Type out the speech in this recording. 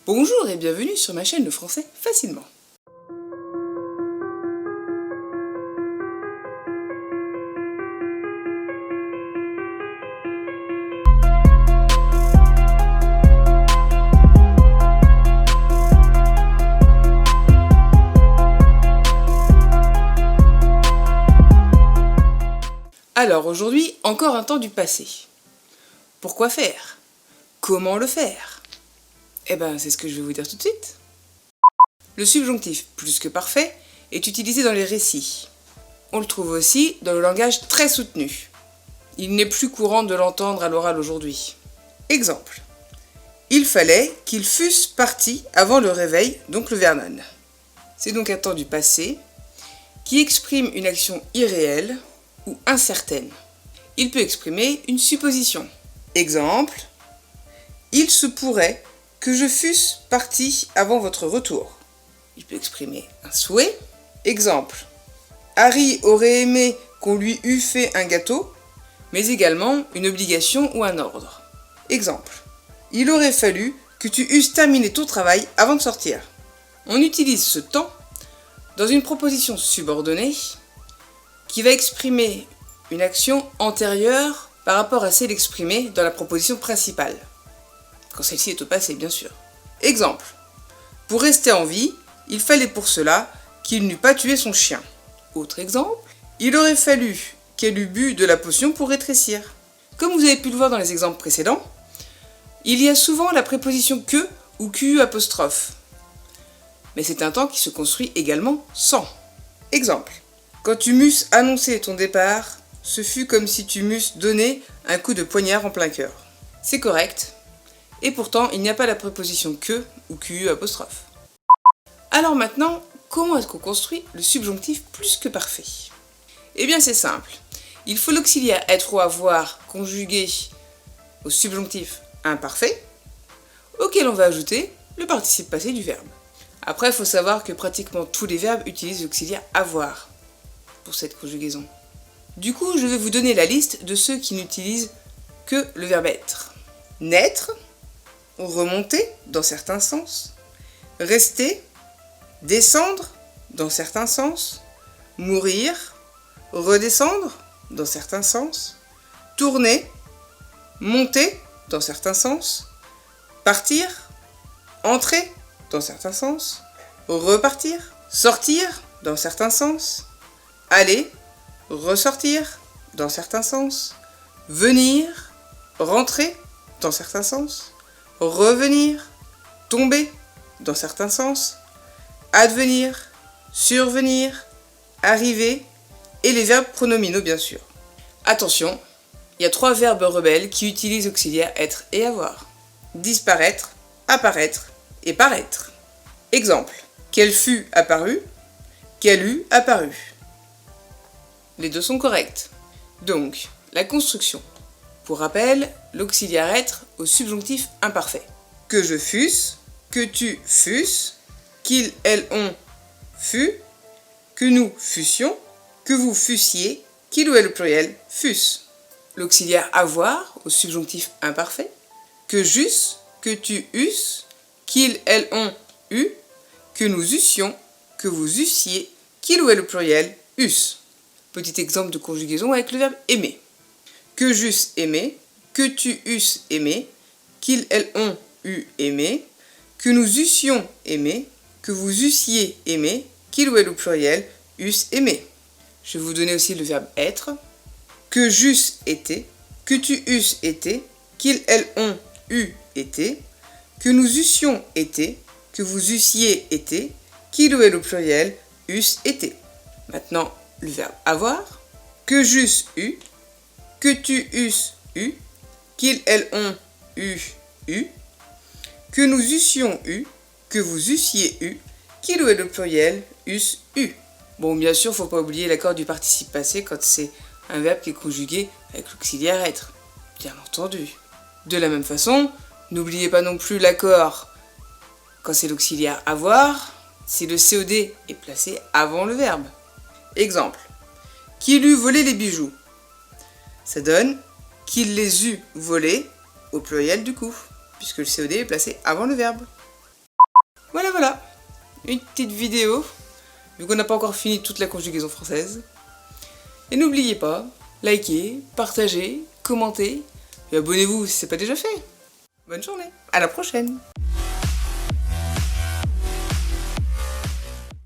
Bonjour et bienvenue sur ma chaîne Le Français Facilement. Alors aujourd'hui, encore un temps du passé. Pourquoi faire? Comment le faire? Eh ben, c'est ce que je vais vous dire tout de suite. Le subjonctif plus que parfait est utilisé dans les récits. On le trouve aussi dans le langage très soutenu. Il n'est plus courant de l'entendre à l'oral aujourd'hui. Exemple. Il fallait qu'ils fussent partis avant le réveil, donc le Vernon. C'est donc un temps du passé qui exprime une action irréelle ou incertaine. Il peut exprimer une supposition. Exemple. Il se pourrait que je fusse parti avant votre retour. Il peut exprimer un souhait. Exemple. Harry aurait aimé qu'on lui eût fait un gâteau, mais également une obligation ou un ordre. Exemple. Il aurait fallu que tu eusses terminé ton travail avant de sortir. On utilise ce temps dans une proposition subordonnée qui va exprimer une action antérieure par rapport à celle exprimée dans la proposition principale. Quand celle-ci est au passé, bien sûr. Exemple. Pour rester en vie, il fallait pour cela qu'il n'eût pas tué son chien. Autre exemple. Il aurait fallu qu'elle eût bu de la potion pour rétrécir. Comme vous avez pu le voir dans les exemples précédents, il y a souvent la préposition que ou QU apostrophe. Mais c'est un temps qui se construit également sans. Exemple. Quand tu m'eusses annoncé ton départ, ce fut comme si tu m'eusses donné un coup de poignard en plein cœur. C'est correct. Et pourtant, il n'y a pas la préposition que ou QU apostrophe. Alors maintenant, comment est-ce qu'on construit le subjonctif plus que parfait? Eh bien c'est simple. Il faut l'auxiliaire être ou avoir conjugué au subjonctif imparfait, auquel on va ajouter le participe passé du verbe. Après, il faut savoir que pratiquement tous les verbes utilisent l'auxiliaire avoir pour cette conjugaison. Du coup, je vais vous donner la liste de ceux qui n'utilisent que le verbe être. Naître, remonter dans certains sens, rester, descendre dans certains sens, mourir, redescendre dans certains sens, tourner, monter dans certains sens, partir, entrer dans certains sens, repartir, sortir dans certains sens, aller, ressortir dans certains sens, venir, rentrer dans certains sens, revenir, tomber dans certains sens, advenir, survenir, arriver et les verbes pronominaux bien sûr. Attention, il y a 3 verbes rebelles qui utilisent auxiliaire être et avoir. Disparaître, apparaître et paraître. Exemple, qu'elle fut apparue, qu'elle eut apparu. Les deux sont corrects. Donc, la construction. Pour rappel, l'auxiliaire être au subjonctif imparfait. Que je fusse, que tu fusses, qu'ils, elles, on, fut, que nous fussions, que vous fussiez, qu'il ou elle au pluriel fussent. L'auxiliaire avoir au subjonctif imparfait. Que j'eusse, que tu eusses, qu'ils, elles, on, eu, que nous eussions, que vous eussiez, qu'il ou elle au pluriel eussent. Petit exemple de conjugaison avec le verbe aimer. Que j'eusse aimé, que tu eusses aimé, qu'ils, elles, ont eu aimé, que nous eussions aimé, que vous eussiez aimé, qu'il ou elle au pluriel eussent aimé. Je vais vous donner aussi le verbe être. Que j'eusse été, que tu eusses été, qu'ils, elles, ont eu été, que nous eussions été, que vous eussiez été, qu'il ou elle au pluriel eussent été. Maintenant, le verbe avoir. Que j'eusse eu, que tu eusses eu, qu'ils, elles, ont eu, que nous eussions eu, que vous eussiez eu, qu'il ou elle au pluriel eussent eu. Bon, bien sûr, faut pas oublier l'accord du participe passé quand c'est un verbe qui est conjugué avec l'auxiliaire être. Bien entendu. De la même façon, n'oubliez pas non plus l'accord quand c'est l'auxiliaire avoir, si le COD est placé avant le verbe. Exemple. Qu'il eût volé les bijoux. Ça donne qu'il les eût volés au pluriel du coup, puisque le COD est placé avant le verbe. Voilà, une petite vidéo, vu qu'on n'a pas encore fini toute la conjugaison française. Et n'oubliez pas, likez, partagez, commentez, et abonnez-vous si c'est pas déjà fait. Bonne journée, à la prochaine!